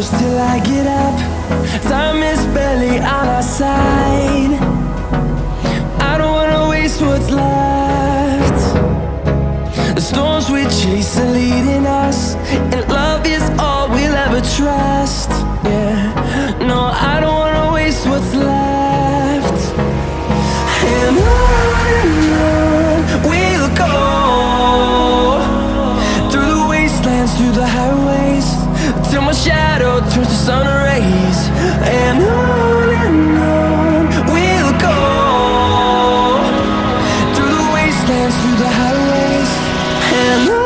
close till I get up. Time is barely on our side. I don't wanna waste what's left. The storms we chase are leading us, and love is all we'll ever trust. Yeah, no, I don't wanna waste what's left. And on we'll go, through the wastelands, through the highways, till my shadow turns to sun rays. And on we'll go, through the wastelands, through the highways, and on.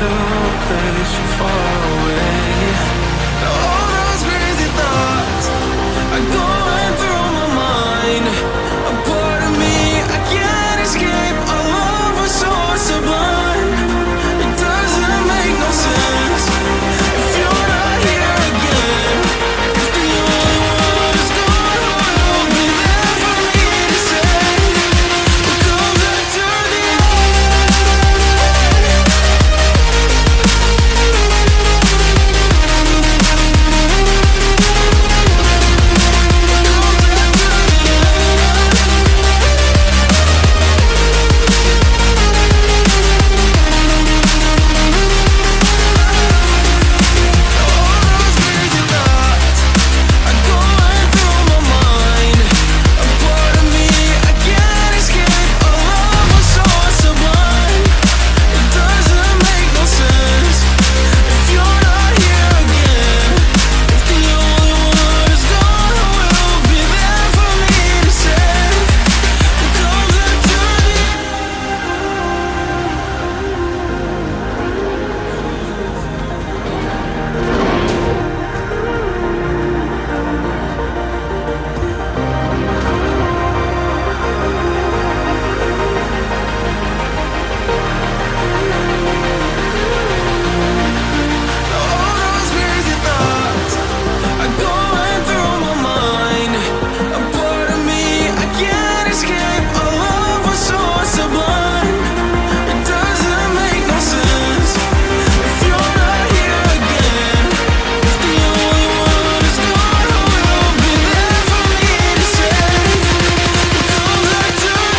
to a place so far away. Now all those crazy thoughts are going through my mind. A part of me I can't escape. Our love was so sublime. It doesn't make no sense if you're not here again. If the only one is gone, who will be there for me to save? What comes after the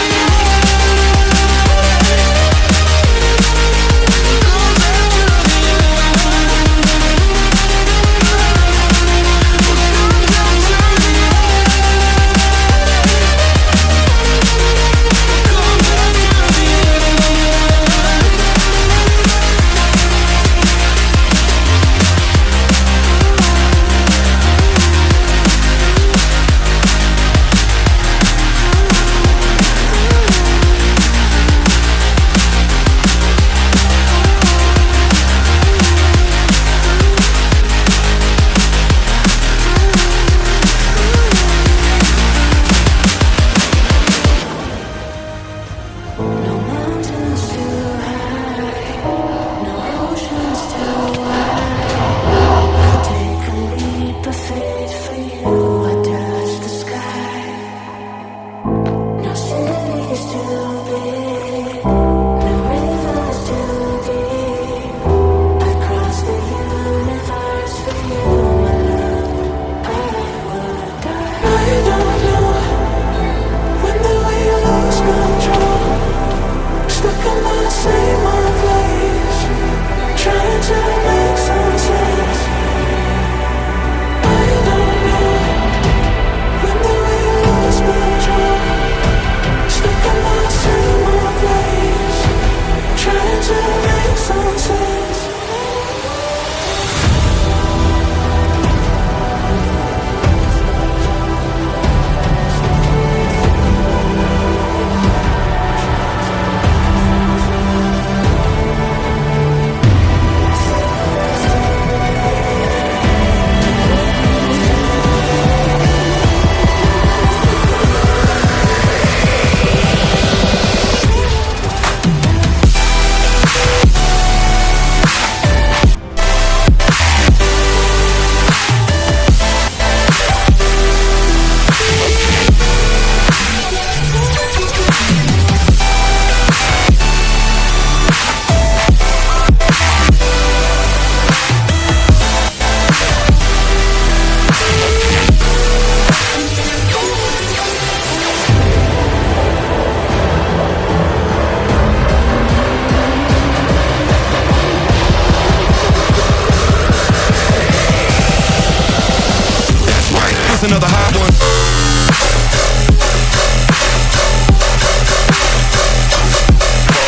another hot one.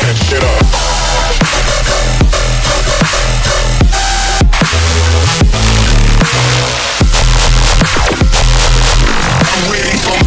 That shit up. I'm waiting for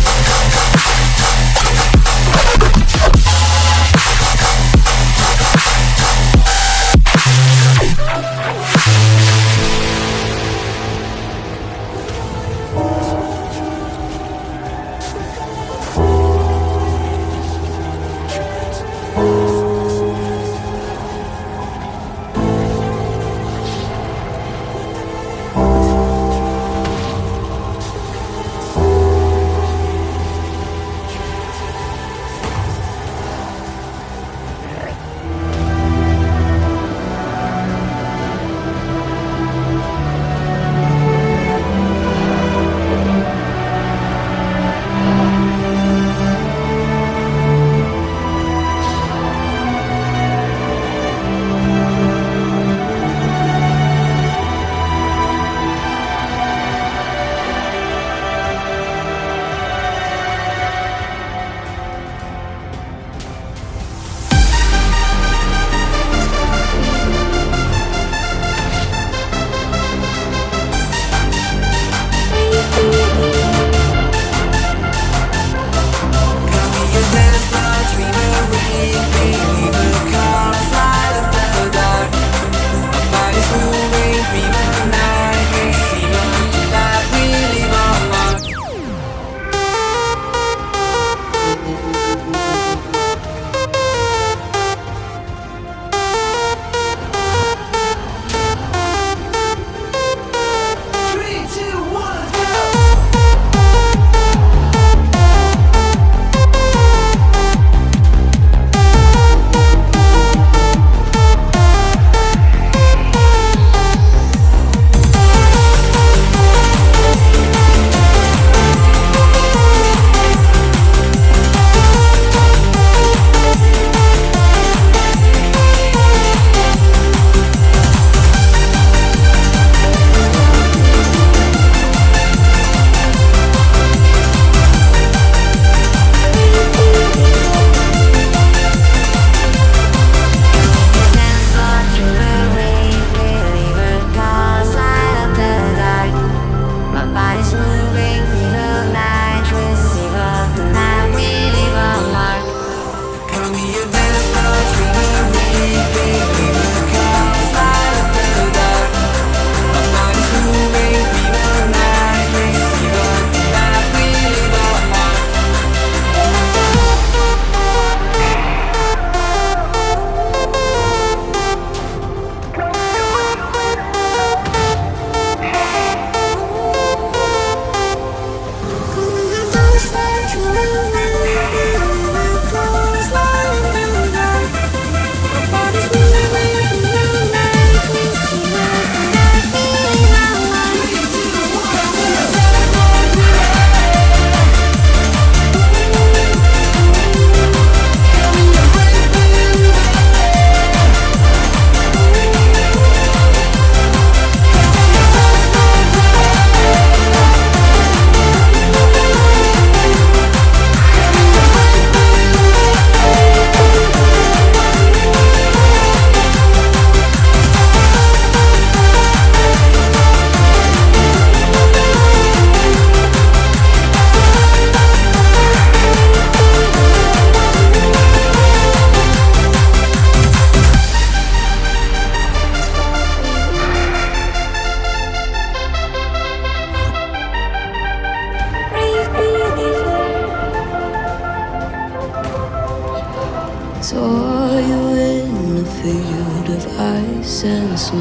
Saw you in a field of ice and snow,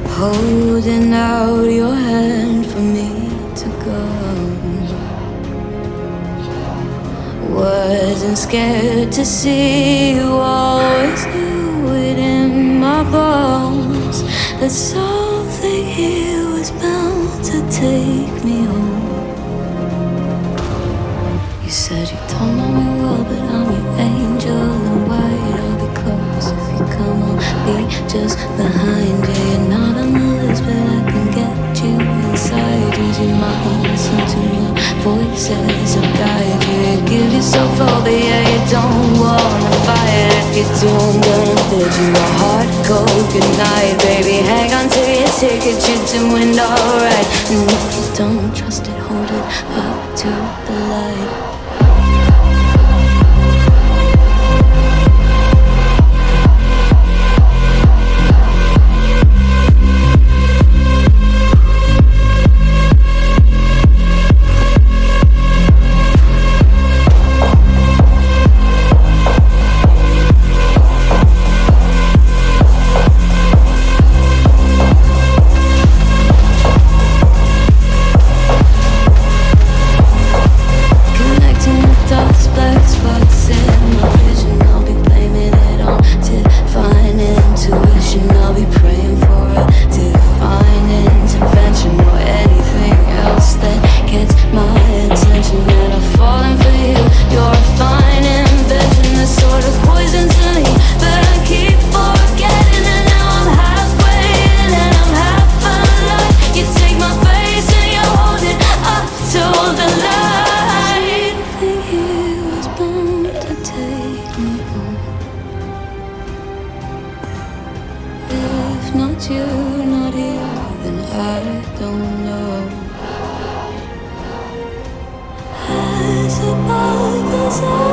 holding out your hand for me to go. Wasn't scared to see you, always knew it in my bones that something here was bound to take me home. You said you don't know me well, but I'm your angel in white. I'll be close if you come, I'll be just behind you. You're not on the list, but I can get you inside. Use your mind, listen to my voices, I'll guide you. You give yourself all, but yeah, you don't wanna fight. If you do, I'm gonna bid you a hard, cold goodnight. Baby, hang on to your ticket, you're doing alright. And if you don't trust it, hold it up to the light. Not you, not even I don't know. As above as I